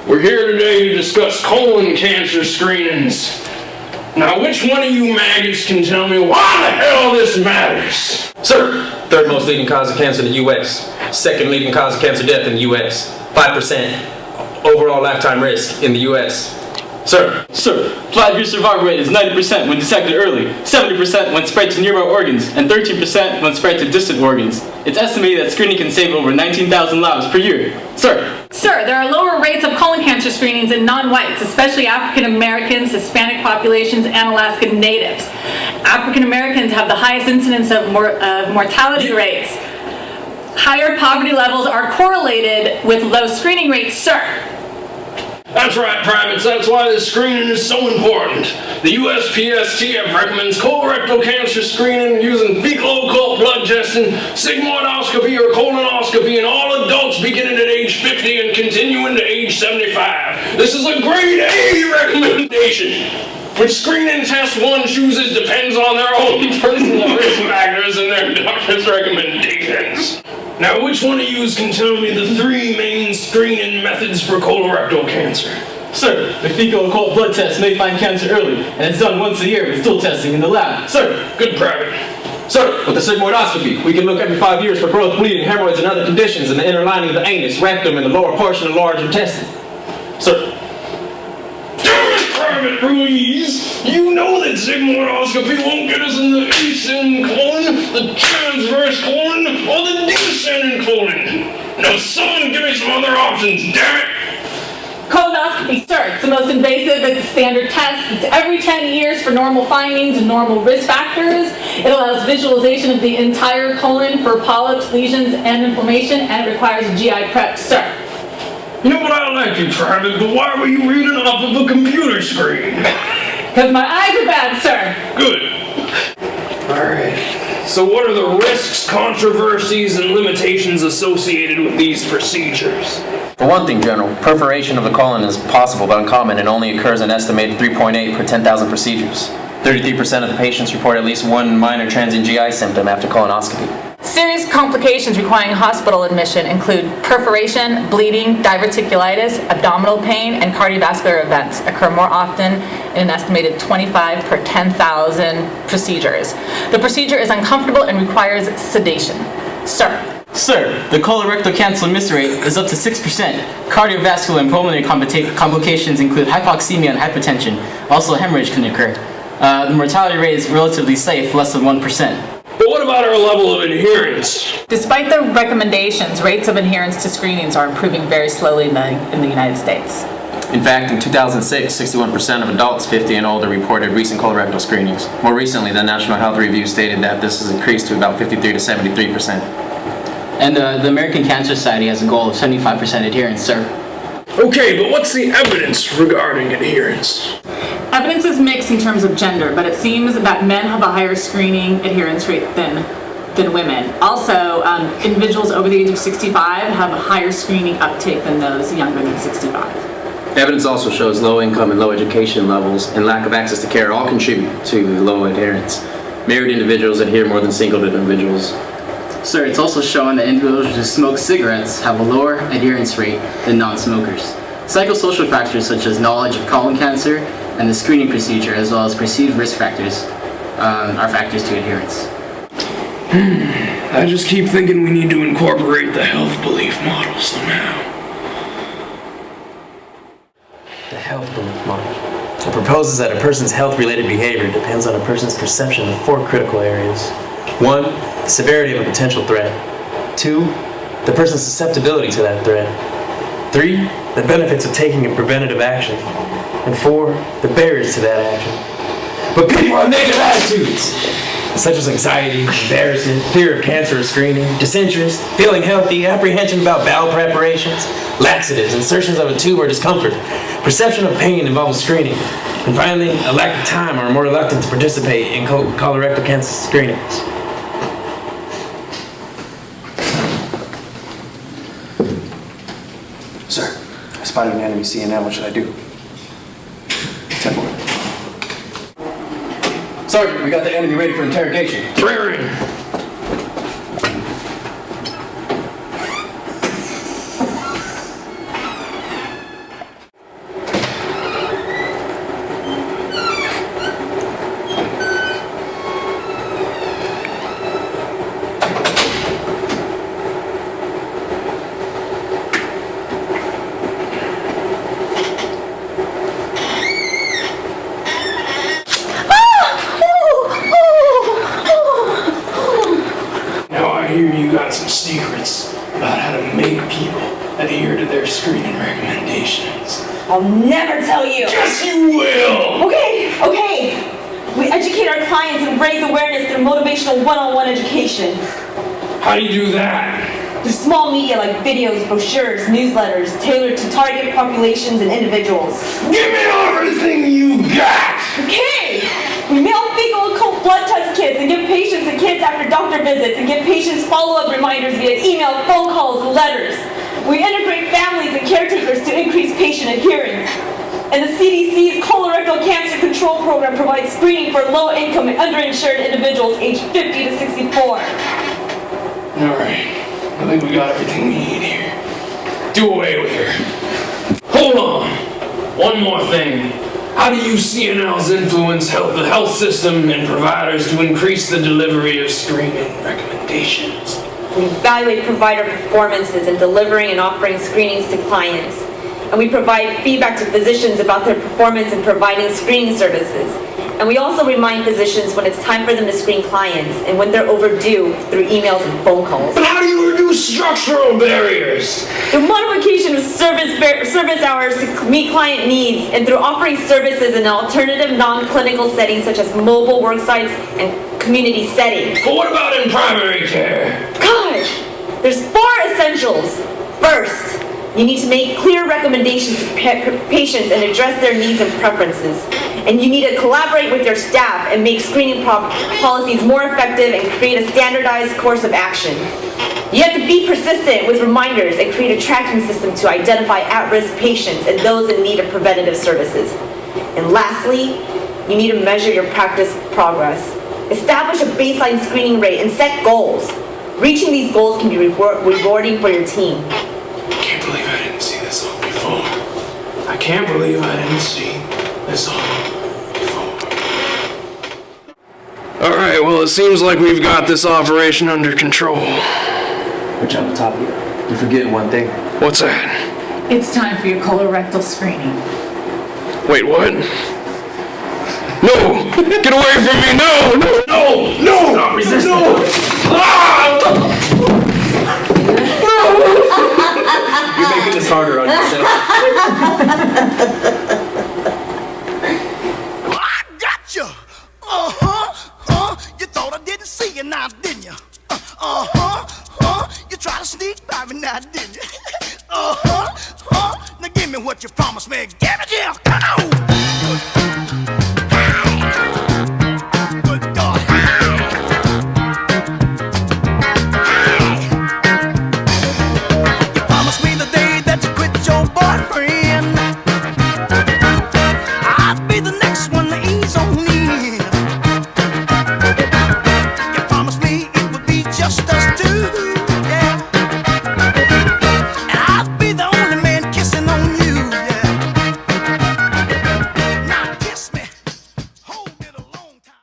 We're here today to discuss colon cancer screenings. Now, which one of you maggots can tell me why the hell this matters? Sir, third most leading cause of cancer in the U.S. Second leading cause of cancer death in the U.S. 5% overall lifetime risk in the U.S. Sir, 5-year survival rate is 90% when detected early, 70% when spread to nearby organs, and 13% when spread to distant organs. It's estimated that screening can save over 19,000 lives per year. Sir, there are lower rates of colon cancer screenings in non-whites, especially African Americans, Hispanic populations, and Alaskan Natives. African Americans have the highest incidence of mortality rates. Higher poverty levels are correlated with low screening rates, sir. That's right, privates. That's why this screening is so important. The USPSTF recommends colorectal cancer screening using fecal occult blood testing, sigmoidoscopy or colonoscopy in all adults beginning at age 50 and continuing to age 75. This is a grade A recommendation. Which screening test one chooses depends on their own personal risk factors and their doctor's recommendations. Now, which one of you can tell me the 3 main screening methods for colorectal cancer? Sir, the fecal occult blood test may find cancer early, and it's done once a year with stool testing in the lab. Good private. Sir, with the sigmoidoscopy, we can look every 5 years for growth, bleeding, hemorrhoids, and other conditions in the inner lining of the anus, rectum, and the lower portion of the large intestine. Sir. Private Ruiz, you know that sigmoidoscopy won't get us in the ascending colon, the transverse colon, or the descending colon. Now, someone give me some other options, damn it! Colonoscopy, sir. It's the most invasive. It's a standard test. It's every 10 years for normal findings and normal risk factors. It allows visualization of the entire colon for polyps, lesions, and inflammation, and it requires GI prep, sir. You know what, I like you, Private, but why were you reading off of a computer screen? Because my eyes are bad, sir. Good. Alright. So what are the risks, controversies, and limitations associated with these procedures? For one thing, General, perforation of the colon is possible but uncommon and only occurs an estimated 3.8 per 10,000 procedures. 33% of the patients report at least one minor transient GI symptom after colonoscopy. Serious complications requiring hospital admission include perforation, bleeding, diverticulitis, abdominal pain, and cardiovascular events occur more often in an estimated 25 per 10,000 procedures. The procedure is uncomfortable and requires sedation. Sir, the colorectal cancer miss rate is up to 6%. Cardiovascular and pulmonary complications include hypoxemia and hypertension. Also, hemorrhage can occur. The mortality rate is relatively safe, less than 1%. But what about our level of adherence? Despite the recommendations, rates of adherence to screenings are improving very slowly in the United States. In fact, in 2006, 61% of adults 50 and older reported recent colorectal screenings. More recently, the National Health Review stated that this has increased to about 53 to 73%. And the American Cancer Society has a goal of 75% adherence, sir. Okay, but what's the evidence regarding adherence? Evidence is mixed in terms of gender, but it seems that men have a higher screening adherence rate than women. Also, individuals over the age of 65 have a higher screening uptake than those younger than 65. Evidence also shows low income and low education levels and lack of access to care all contribute to low adherence. Married individuals adhere more than single individuals. Sir, it's also shown that individuals who smoke cigarettes have a lower adherence rate than non-smokers. Psychosocial factors such as knowledge of colon cancer and the screening procedure, as well as perceived risk factors, are factors to adherence. I just keep thinking we need to incorporate the health belief model somehow. The health belief model. It proposes that a person's health-related behavior depends on a person's perception of 4 critical areas. 1, the severity of a potential threat. 2, the person's susceptibility to that threat. 3, the benefits of taking a preventative action. And 4, the barriers to that action. But people have negative attitudes, such as anxiety, embarrassment, fear of cancer or screening, disinterest, feeling healthy, apprehension about bowel preparations, laxatives, insertions of a tube or discomfort, perception of pain involved screening, and finally, a lack of time or more reluctance to participate in colorectal cancer screenings. Sir, I spotted an enemy CNN. What should I do? 10-4. Sergeant, we got the enemy ready for interrogation. Rearing. about how to make people adhere to their screening recommendations. I'll never tell you. Yes, you will! Okay. We educate our clients and raise awareness through motivational one-on-one education. How do you do that? Through small media like videos, brochures, newsletters, tailored to target populations and individuals. Give me everything you got! Okay! We mail fecal occult blood test kits and give patients and kids after doctor visits and give patients follow-up reminders via email, phone calls, and letters. We integrate families and caretakers to increase patient adherence. And the CDC's Colorectal Cancer Control Program provides screening for low-income and underinsured individuals aged 50 to 64. All right. I think we got everything we need here. Do away with her. Hold on. One more thing. How do you CNLs influence the health system and providers to increase the delivery of screening recommendations? We evaluate provider performances in delivering and offering screenings to clients. And we provide feedback to physicians about their performance in providing screening services. And we also remind physicians when it's time for them to screen clients and when they're overdue through emails and phone calls. But how do you reduce structural barriers? Through modification of service hours to meet client needs and through offering services in alternative non-clinical settings such as mobile work sites and community settings. But what about in primary care? Gosh, there's 4 essentials. First, you need to make clear recommendations to patients and address their needs and preferences. And you need to collaborate with your staff and make screening policies more effective and create a standardized course of action. You have to be persistent with reminders and create a tracking system to identify at-risk patients and those in need of preventative services. And lastly, you need to measure your practice progress. Establish a baseline screening rate and set goals. Reaching these goals can be rewarding for your team. I can't believe I didn't see this all before. I can't believe I didn't see this all before. Alright, well it seems like we've got this operation under control. Which on top of you, you're forgetting one thing. What's that? It's time for your colorectal screening. Wait, what? No! Get away from me! No! No! No! No! Stop resisting! No! Ah! You're making this harder on yourself. I got you. You thought I didn't see you now, didn't you? You tried to sneak by me now, didn't you? Now give me what you promised me. Give it here. Come on.